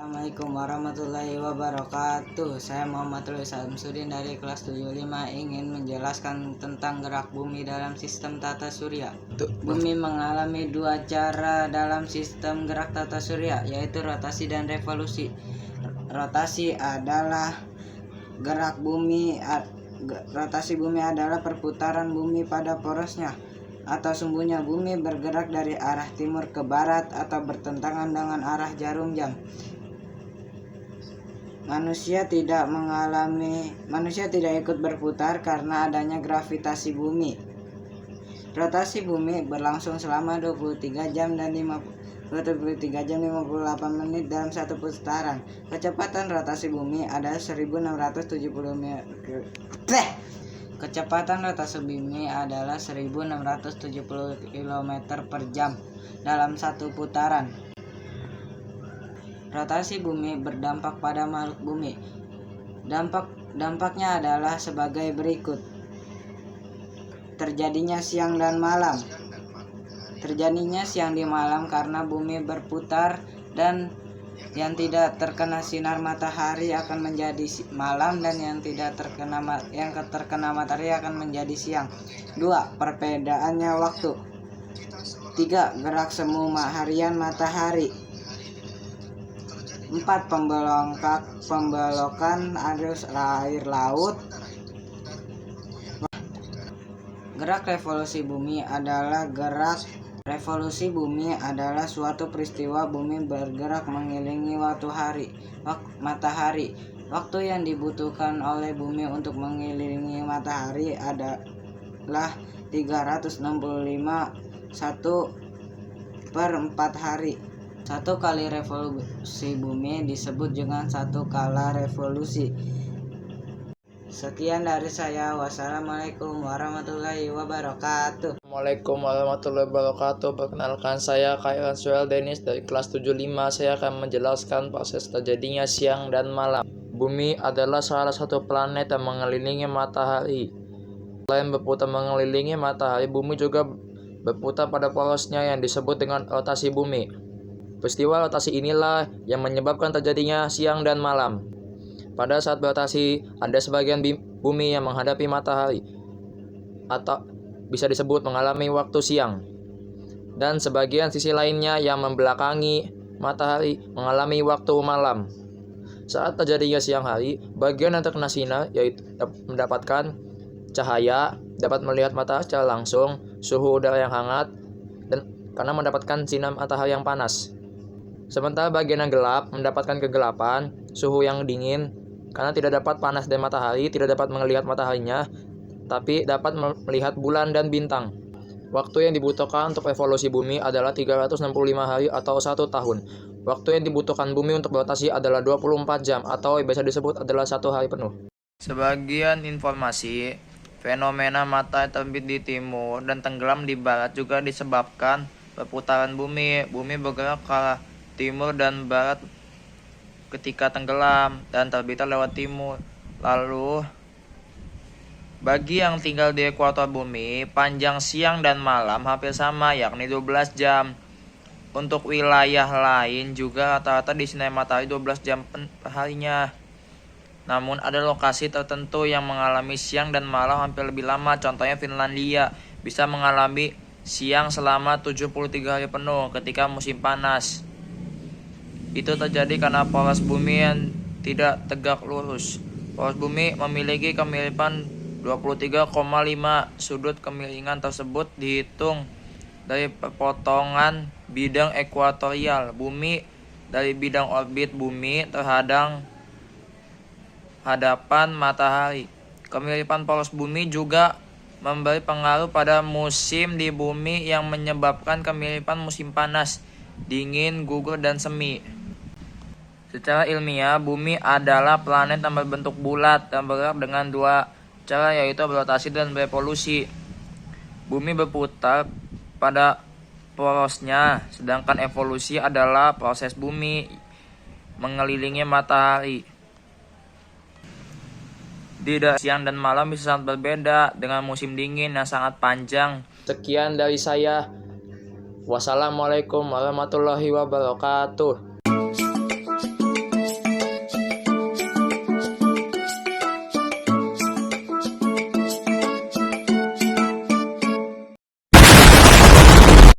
Assalamualaikum warahmatullahi wabarakatuh. Saya Muhammad Ruli Samsudin dari kelas 75 ingin menjelaskan tentang gerak bumi dalam sistem tata surya. Bumi mengalami dua cara dalam sistem gerak tata surya, yaitu rotasi dan revolusi. Rotasi adalah rotasi bumi adalah perputaran bumi pada porosnya atau sumbunya. Bumi bergerak dari arah timur ke barat atau bertentangan dengan arah jarum jam. Manusia tidak ikut berputar karena adanya gravitasi bumi. Rotasi bumi berlangsung selama 23 jam 58 menit dalam satu putaran. Kecepatan rotasi bumi adalah 1670 km per jam dalam satu putaran. Rotasi bumi berdampak pada makhluk bumi. Dampaknya adalah sebagai berikut. Terjadinya siang dan malam. Terjadinya siang di malam karena bumi berputar dan yang tidak terkena sinar matahari akan menjadi malam, dan yang terkena matahari akan menjadi siang. 2. Perbedaannya waktu. 3. Gerak semu harian matahari. 4. Pembelokan arus air laut. Gerak revolusi bumi adalah suatu peristiwa bumi bergerak mengelilingi matahari. Waktu yang dibutuhkan oleh bumi untuk mengelilingi matahari adalah 365/1/4 hari. Satu kali revolusi bumi disebut dengan satu kala revolusi. Sekian dari saya. Wassalamualaikum warahmatullahi wabarakatuh. Assalamualaikum warahmatullahi wabarakatuh. Perkenalkan, saya Khairan Suel Denis dari kelas 75. Saya akan menjelaskan proses terjadinya siang dan malam. Bumi adalah salah satu planet yang mengelilingi matahari. Selain berputar mengelilingi matahari, bumi juga berputar pada porosnya yang disebut dengan rotasi bumi. Peristiwa rotasi inilah yang menyebabkan terjadinya siang dan malam. Pada saat berotasi, ada sebagian bumi yang menghadapi matahari, atau bisa disebut mengalami waktu siang, dan sebagian sisi lainnya yang membelakangi matahari mengalami waktu malam. Saat terjadinya siang hari, bagian yang terkena sinar yaitu mendapatkan cahaya, dapat melihat matahari secara langsung, suhu udara yang hangat, dan karena mendapatkan sinar matahari yang panas. Sementara bagian yang gelap mendapatkan kegelapan, suhu yang dingin, karena tidak dapat panas dari matahari, tidak dapat melihat mataharinya, tapi dapat melihat bulan dan bintang. Waktu yang dibutuhkan untuk evolusi bumi adalah 365 hari atau 1 tahun. Waktu yang dibutuhkan bumi untuk berotasi adalah 24 jam atau biasa disebut adalah 1 hari penuh. Sebagian informasi, fenomena matahari terbit di timur dan tenggelam di barat juga disebabkan perputaran bumi. Bumi bergerak ke arah timur dan barat ketika tenggelam dan terbitnya lewat timur. Lalu, bagi yang tinggal di ekuator bumi, panjang siang dan malam hampir sama, yakni 12 jam. Untuk wilayah lain juga rata-rata disinari matahari 12 jam perharinya. Namun ada lokasi tertentu yang mengalami siang dan malam hampir lebih lama. Contohnya Finlandia bisa mengalami siang selama 73 hari penuh ketika musim panas. Itu terjadi karena poros bumi yang tidak tegak lurus. Poros bumi memiliki kemiripan 23,5. Sudut kemiringan tersebut dihitung dari perpotongan bidang ekuatorial bumi dari bidang orbit bumi terhadap hadapan matahari. Kemiripan poros bumi juga memberi pengaruh pada musim di bumi yang menyebabkan kemiripan musim panas, dingin, gugur, dan semi. Secara ilmiah, bumi adalah planet yang berbentuk bulat dan bergerak dengan dua cara, yaitu berotasi dan berevolusi. Bumi berputar pada porosnya, sedangkan evolusi adalah proses bumi mengelilingi matahari. Di siang dan malam bisa sangat berbeda dengan musim dingin yang sangat panjang. Sekian dari saya. Wassalamualaikum warahmatullahi wabarakatuh.